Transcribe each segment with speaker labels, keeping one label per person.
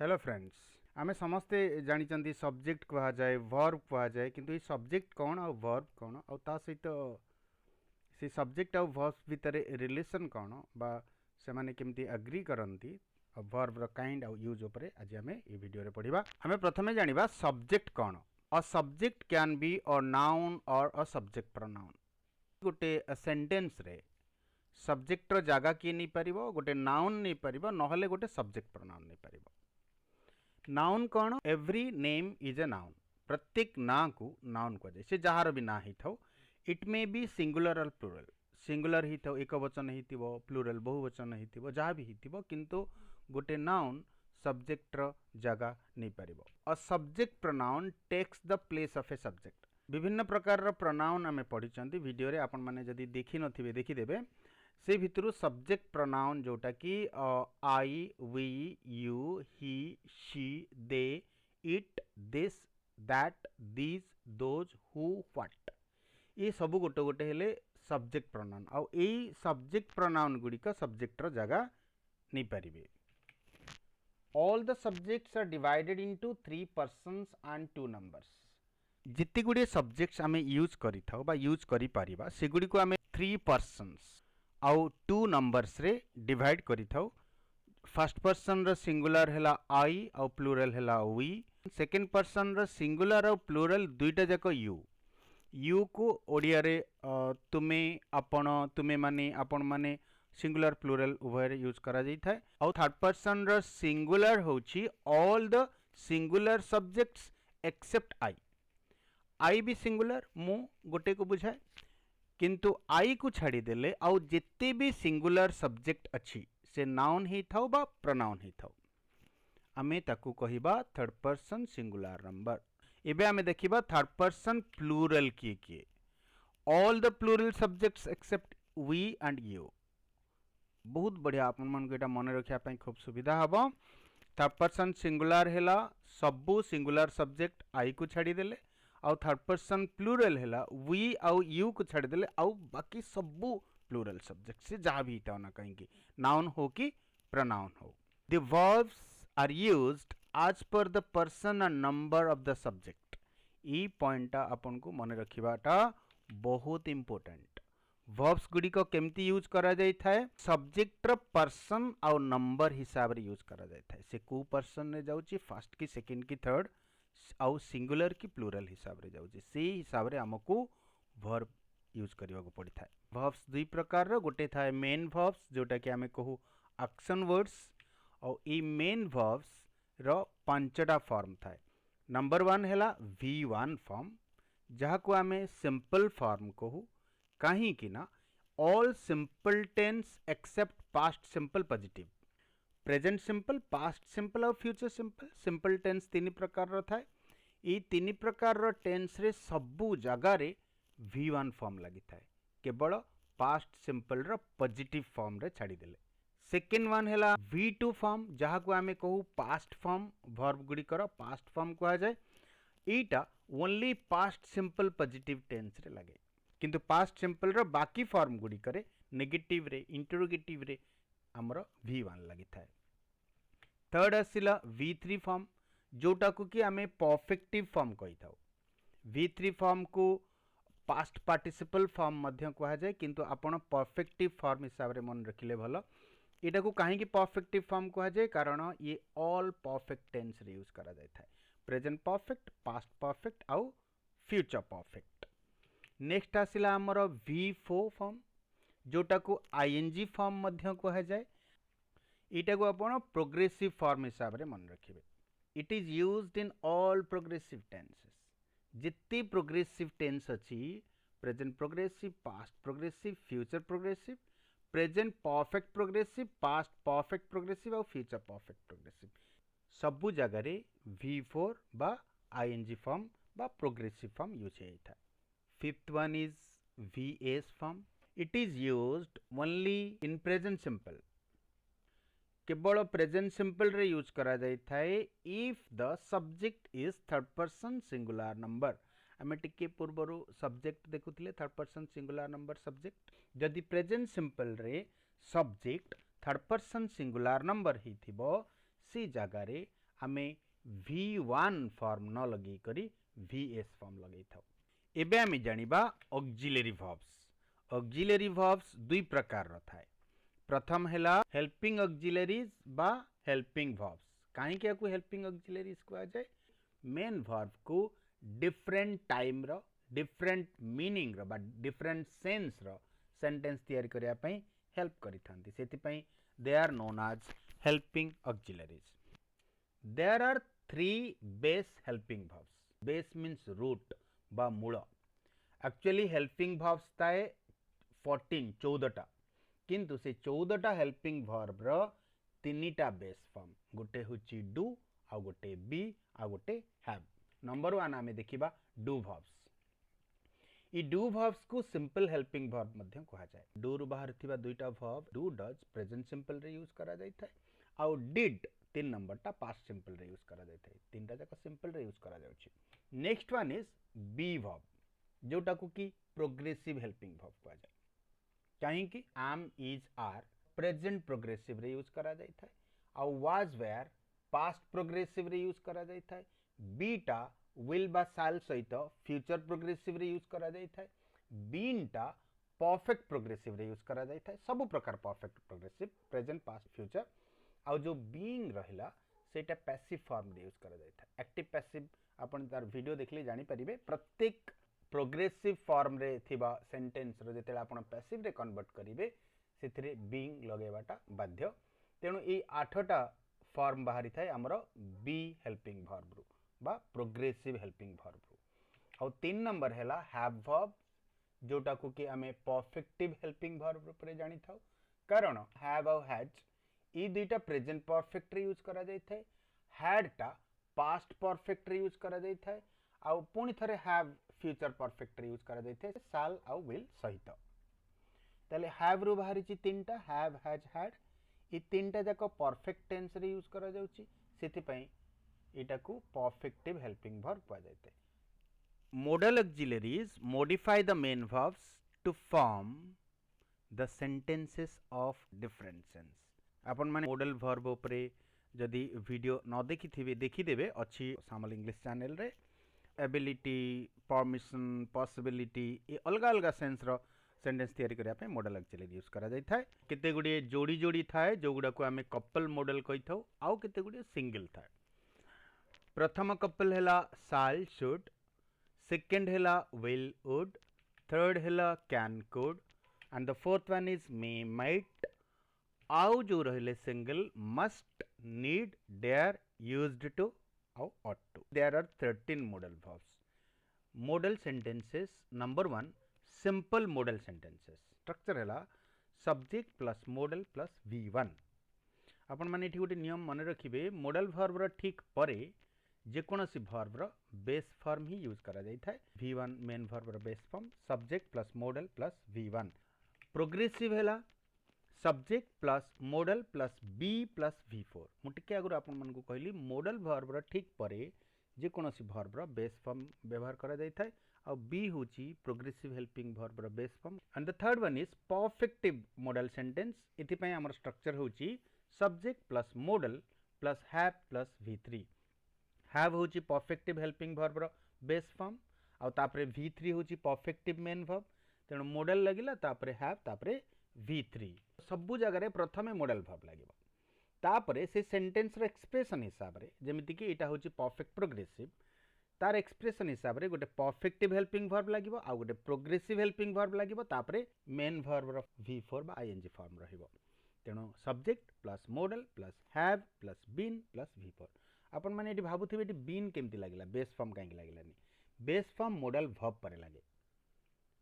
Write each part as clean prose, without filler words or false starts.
Speaker 1: Hello friends, आमे समस्ते जानी सब्जेक्ट कहा जाए वर्ब कहा जाए किंतु ये सब्जेक्ट कौन और वर्ब कौन और ता सहित से सब्जेक्ट और वर्ब भितर रिलेशन कौन बा से माने केमती एग्री करंती और वर्ब रो काइंड और यूज ऊपर आज हमें ये वीडियो रे पढ़िबा। हमें प्रथमे जानिबा सब्जेक्ट कौन। A subject can be a noun और अ सब्जेक्ट प्रोनाउन। गोटे सेंटेंस रे सब्जेक्ट रो जागा किए नहीं पारिबो, गोटे नाउन नहीं पारिबो, नहले गोटे सब्जेक्ट प्रोनाउन नहीं पारिबो। नाउन कौन? Every name is a noun. प्रत्येक ना को नाउन कह जाए, से जार भी ना ही थाउ। इट मे बी सिंगुलर और प्लूरल। सिंगुलर ही थाउ एक वचन ही थिबो, प्लूरल बहुवचन ही थिबो, जहाँ भी ही थिबो, किंतु गोटे नाउन सब्जेक्ट रो जगह नहीं पारिबो। A subject pronoun takes the place of a subject. विभिन्न प्रकार रो प्रोनाउन आमे पढ़िचंती वीडियो रे, आपण माने जदी देखि नथिबे देखि देबे। से भितरु सब्जेक्ट प्रोनाउन जोटा कि I, we, you, he, she, they, it, this, that, this, those, who, what, ये सब गोटे गोटे हेले सब्जेक्ट प्रोनाउन। आउ एई सब्जेक्ट प्रोनाउन गुड़िक सब्जेक्ट रो जगह नहीं पारिबे। All the subjects are divided into 3 persons and 2 numbers. जिते गुड़े सब्जेक्ट्स आमे यूज करि थाउ बा यूज करि पारिबा, से गुडी को आमे 3 पर्सन्स आउ 2 नंबर्स रे डिवाइड करि थाउ। फर्स्ट पर्सन रो सिंगुलर हेला आई आउ प्लूरल हेला वी। सेकंड पर्सन रो सिंगुलर आउ प्लूरल दुईटा जाक यू। यू को ओडिया रे तुमे, आपण, तुमे माने, आपण माने, सिंगुलर प्लूरल उभय रे यूज करा जाई थाए। आउ थर्ड पर्सन रो सिंगुलर होची all the singular subjects except I. I भी सिंगुलर मु गोटे को बुझाए, किंतु आई को छाड़ी देले आउ जिते भी सिंगुलर सब्जेक्ट अच्छी से नाउन ही थाउ बा प्रोनाउन ही थाउ, आमे ताकू कहिबा थर्ड पर्सन सिंगुलर नंबर। एबे आमे देखिबा थर्ड पर्सन प्लूरल किए all the plural subjects except we and you. बहुत बढ़िया, आपन मन को एटा मन रखिया पई खूब सुविधा हबो। थर्ड पर्सन सिंगुलर हेला सबु सिंगुलर सब्जेक्ट आई को छाड़ी देले, आउ थर्ड पर्सन प्लूरल हेला वी आउ यू को छाड़ी देले, आउ बाकी सबु प्लूरल सब्जेक्ट से जहाँ भी हिटाओ ना कहीं नाउन हो कि प्रोनाउन हो। The verbs are used as per the person and number of the subject. ई पॉइंट आपन को मन रखिबाटा बहुत इंपोर्टेंट। वर्ब्स गुडी को केमती यूज करा जाई थाए, सब्जेक्ट र पर्सन आउ नंबर हिसाब रे यूज करा जाई थाए। से को पर्सन रे जाउची, फर्स्ट की, सेकंड की, थर्ड, आउ सिंगुलर की प्लूरल हिसाब रे जाउची। से हिसाब रे हमको वर्ब यूज करबा को पड़ी थाए। वर्ब्स दुई प्रकार रो, गोटे थाए मेन वर्ब्स जोटा कि आमे कहू एक्शन वर्ड्स, और ई मेन वर्ब्स रो पांचटा फॉर्म थाए। नंबर 1 हेला V1 फॉर्म, जहा को आमे सिंपल फॉर्म कहू, कहीं कि ना all simple tense except past simple positive. Present simple, past simple और फ्यूचर सिंपल। सिंपल टेंस 3 प्रकार रो थाए। ई 3 प्रकार रो टेंस रे सबु जगह रे V1 फॉर्म लगी थाए, केवल पास्ट सिंपल रो पॉजिटिव फॉर्म रे छाड़ी देले। सेकेंड वन हेला V2 फॉर्म, जहा को आमे कहू पास्ट फॉर्म। वर्ब गुडी करो पास्ट फॉर्म कहा जाए। ईटा only past simple positive tense रे लगे, किंतु पास्ट सिंपल रो बाकी फॉर्म गुडी करे नेगेटिव रे, इंटरोगेटिव रे हमरो V1 लगी थाए। थर्ड आसिला V3 फॉर्म, जोटा को कि आमे परफेक्टिव फॉर्म कहि थाउ। V3 फॉर्म को पास्ट पार्टिसिपल फॉर्म मध्य कहा जाए, किंतु आपण परफेक्टिव फॉर्म हिसाब रे मन रखिले भलो। एटा को काहे कि परफेक्टिव फॉर्म कहा जाए, कारण ये ऑल परफेक्ट टेंस रे यूज करा जाय थाए। प्रेजेंट परफेक्ट, पास्ट परफेक्ट आउ फ्यूचर परफेक्ट। नेक्स्ट आसिला हमर V4 फॉर्म, जोटा को आईएनजी फॉर्म मध्य कहा जाए। एटा को आपण प्रोग्रेसिव फॉर्म हिसाब रे मन रखिबे। It is used in all progressive tenses. जितनी प्रोग्रेसिव टेंस अच्छी, present progressive, past progressive, future progressive, present perfect progressive, past perfect progressive और फ्यूचर परफेक्ट प्रोग्रेसिव, सबु जगह रे V4 बा आईएनजी फॉर्म बा प्रोग्रेसिव फॉर्म यूज होता है। Fifth one is VS form. It is used only in present simple. केवल present simple रे यूज करा जाय थाए if the subject is third person singular number. आमे टिके पूर्वरु सब्जेक्ट देखुथिले third person singular number subject. जदि प्रेजेंट सिंपल रे subject third person singular number ही थिबो, सी जगह रे आमे V1 फॉर्म न लगे करी VS फॉर्म लगे था। एबे आमे जानिबा ऑक्सिलरी वर्ब्स। ऑक्सिलरी वर्ब्स दुई प्रकार रो थाए। प्रथम हैला हेल्पिंग ऑक्सिलरीज बा हेल्पिंग वर्ब्स। काहे के को हेल्पिंग ऑक्सिलरीज को जाए मेन वर्ब को डिफरेंट टाइम रो डिफरेंट मीनिंग रो बा डिफरेंट सेंस रो सेंटेंस तैयारी करिया पई हेल्प करि थांती। सेति पई they are known as helping auxiliaries. There are 3 base helping verbs. Base means root बा मूल। एक्चुअली हेल्पिंग वर्ब्स ताए 14 टा किंतु से 14 हेल्पिंग वर्ब रो 3टा बेस फॉर्म गोटे होची डू आ गोटे बी आ गोटे हैव। नंबर 1 आमे देखिबा do verbs. E do verbs को सिंपल हेल्पिंग वर्ब मध्य कहा जाए। डू रु बाहर थिबा दुईटा verb do does present simple रे यूज करा जाय थाए आ डिड 3 नंबर टा पास्ट सिंपल रे यूज करा जाय थाए। तीनटा जाक सिंपल रे यूज करा जाउची। Next one is be verb जोटा को की प्रोग्रेसिव हेल्पिंग वर्ब कहा जाए। कहीं कि am is are present progressive रे यूज करा जाय थाए आ was were पास्ट प्रोग्रेसिव रे यूज करा जाय थाए। बीटा विल बा साल सहित फ्यूचर प्रोग्रेसिव रे यूज करा जाय थाए। बीन टा परफेक्ट प्रोग्रेसिव रे यूज करा जाय थाए। सब प्रकार perfect progressive present past future आ जो बीइंग रहिला सेटा पैसिव फॉर्म रे यूज करा जाय थाए। एक्टिव पैसिव आपण तार वीडियो देखले जानि परिबे। प्रत्येक प्रोग्रेसिव फॉर्म रे थिबा सेंटेंस रो जेतेला आपण पैसिव रे कन्वर्ट करिवे सेथिरे बीइंग लगेबाटा बाध्य। तेणु ए 8टा फॉर्म बाहरी थाए हमरो बी हेल्पिंग वर्ब रो बा प्रोग्रेसिव हेल्पिंग वर्ब रो। आ 3 नंबर हैला हैव वर्ब जोटा को कि हमें परफेक्टिव हेल्पिंग वर्ब रे जानि थाउ। कारण हैव और हैज ई दुईटा प्रेजेंट परफेक्ट रे यूज करा जाय थाए। हैड टा पास्ट परफेक्ट रे यूज करा जाय थाए आ पुणी थरे हैव फ्यूचर परफेक्ट रे यूज करा जाय थाए शाल आ विल सहित। ताले हैव रो बाहरी ची 3टा हैव हैज हैड ई 3टा जाक परफेक्ट टेंस रे यूज करा जाउची सेति पई एटा को परफेक्टिव हेल्पिंग वर्ब कहा जायते। Modal auxiliaries modify the main verbs to form the sentences of different sense. आपण माने मॉडल वर्ब ऊपर जदि वीडियो न देखि थिबे देखि देबे अछि सामल इंग्लिश चैनल रे। एबिलिटी परमिशन पॉसिबिलिटी ए अलग अलग सेंस रो सेंटेंस तैयारी करिया पे मॉडल ऑक्सिलरी यूज करा जाय थाए। केते गुडी जोड़ी जोड़ी थाए जो गुडा को हमें कपल मॉडल कहि थाउ आउ केते गुडी सिंगल थाए। प्रथम कपल हैला शाल शुड, सेकंड हैला विल वुड, थर्ड हैला can could and the fourth one is may might. आउ जो रहले single must need dare used to आउ ought to। There are 13 modal verbs. Modal sentences number 1 simple modal sentences। Structure हैला subject plus model plus V1। आपण माने एठी गोटे नियम मन रखिबे मॉडल वर्ब रो ठीक परे जे कोनोसी वर्ब रो बेस फॉर्म ही यूज करा जाय थाए। V1 मेन वर्ब रो base form subject plus model plus V1। Progressive हैला subject plus model plus be plus V4। मु टिके आगु आपण मन को कहली मॉडल वर्ब रो ठीक परे जे कोनोसी वर्ब रो बेस फॉर्म व्यवहार करा जाय थाए और बी होची प्रोग्रेसिव हेल्पिंग वर्ब रो base form. And the third one is perfective modal sentence. इति पय हमर स्ट्रक्चर होची subject plus model plus have plus V3। Have होची परफेक्टिव हेल्पिंग वर्ब रो बेस फॉर्म और तापरे V3 होची परफेक्टिव मेन वर्ब। तेणु मॉडल लगिला तापरे हैव तापरे V3 सबु जगह रे प्रथमे मॉडल वर्ब लागिबो। तापरे से सेंटेंस रो एक्सप्रेशन हिसाब रे जेमिति कि एटा होची परफेक्ट प्रोग्रेसिव तार एक्सप्रेशन हिसाब रे गोटे परफेक्टिव हेल्पिंग वर्ब लागिबो आ गोटे प्रोग्रेसिव हेल्पिंग वर्ब लागिबो तापरे मेन वर्ब रो V4 बा ing फॉर्म रहिबो। तेणु subject plus model plus have plus been plus V4। आपण माने एटी भाबुथिबे एटी बीन केमति लागिला बेस फॉर्म काहे लागिलानी। बेस फॉर्म मॉडल वर्ब परे लागे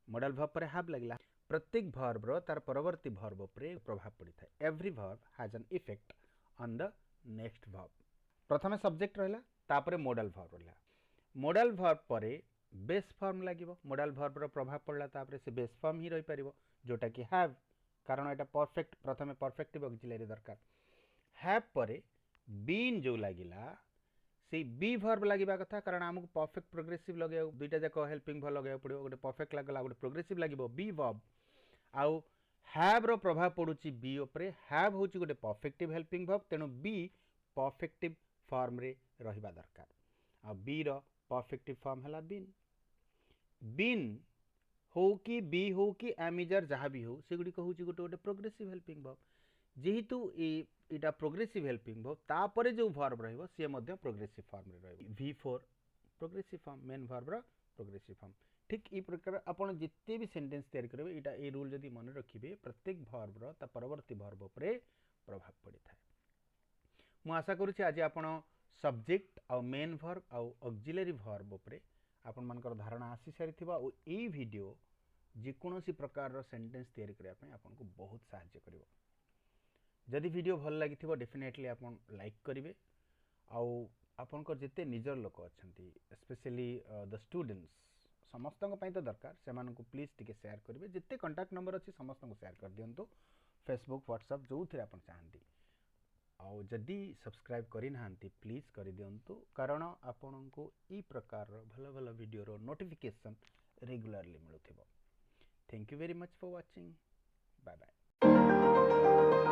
Speaker 1: मॉडल वर्ब परे हैव लागिला। प्रत्येक वर्ब रो तार परवर्ती वर्ब उपरे प्रभाव पड़ी थाए। Every verb has an effect on the next verb. प्रथमे सब्जेक्ट रहला तापरे मॉडल वर्ब रहला। मॉडल वर्ब परे बेस फॉर्म लागिबो। मॉडल वर्ब रो प्रभाव पड़ला तापरे से बेस फॉर्म ही रही परिबो जोटा कि हैव कारण एटा परफेक्ट प्रथमे परफेक्टिव ऑक्सिलरी दरकार। हैव परे बीन जो लागिला से बी वर्ब लागिबा कथा कारण हमको परफेक्ट प्रोग्रेसिव लगे दुईटा जाक हेल्पिंग वर्ब लगे पड़ो गोटे परफेक्ट लागला गोटे प्रोग्रेसिव लागिबो बी वर्ब आउ हैव रो प्रभाव पड़ुची बी उपरे। हैव होची गोटे परफेक्टिव हेल्पिंग वर्ब तेणु बी परफेक्टिव फॉर्म रे रहिबा दरकार आ बी रो परफेक्टिव फॉर्म हला बीन हो कि बी हो कि एमिजर जहाँ भी हो सेगुड़ी हूँ गोटे गोटे प्रोग्रेसिव हेल्पिंग वर्ब जेहेतु इटा प्रोग्रेसिव हेल्पिंग वर्ब तापरे जो वर्ब रहिबो से मध्य प्रोग्रेसिव फॉर्म रे रहिबो V4 progressive form main verb रो प्रोग्रेसिव फॉर्म ठीक ई प्रकार आपण जिते भी सेंटेंस तैयार करेंगे इटा ए रूल जदि मन रखिए प्रत्येक वर्ब रो ता परवर्ती वर्ब उपरे प्रभाव पड़ी था मु आशा करूछि आज आपण सब्जेक्ट आ मेन वर्ब आ ऑक्सिलरी वर्ब उपरे आपण मानकर धारणा आसी सारिथिबा ओ एई वीडियो जेकोसी प्रकार सेंटेंस तैयारी करिया पय आपन को बहुत सहायता करिवो जदि वीडियो भल लागिथिबो डेफिनेटली आपण लाइक करिवे आ आपनकर जिते निजर लोक अछंती स्पेशली द स्टूडेंट्स समस्त तो दरकार से प्लीज टिके शेयर करेंगे जिते कंटाक्ट नंबर अच्छी समस्त को शेयर कर दिंतु फेसबुक व्हाट्सएप जो थे आप चाहती आउ जदि सब्सक्राइब करना प्लीज कर दिंतु कारण आपण को ई प्रकार भल भल वीडियो नोटिफिकेशन रेगुलरली मिलुथिबो। Thank you very much for watching. Bye bye.